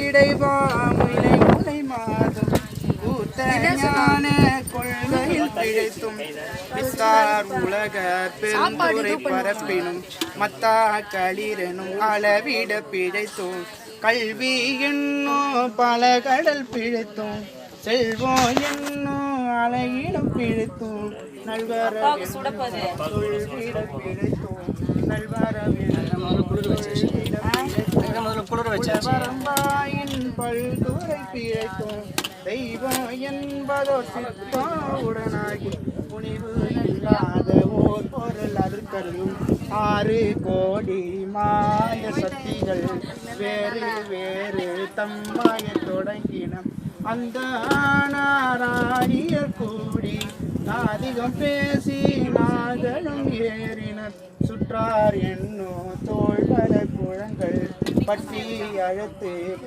இடைவா முலை முலை மாதம் ஞான கொள்கையில் பிழைத்தும் பித்தார் உலக பெருந்துரை பரப்பினும் மத்தா களிரெனும் அளவிட பிழைத்தோம் கல்வி என்னோ பல கடல் பிழைத்தோம் செல்வோம் என்னோ அலையிடம் பிழைத்தோம் நல்வரவிட பிழைத்தோம் நல்வரவின் பல்துறை பிழைத்தோம் தெய்வம் என்பதோ சித்தாவுடனாகி துணிவு இல்லாத ஓர் பொருள் அதற்கருளும் 6 கோடி மாய சக்திகள் வேறு வேறு தம்மாய தொடங்கின அந்த நாராய கூடி அதிகம் பேசி நாங்களும் ஏறினர் சுற்றார் என்னோ தோள்வர குழங்கள் பற்றி அழுத்து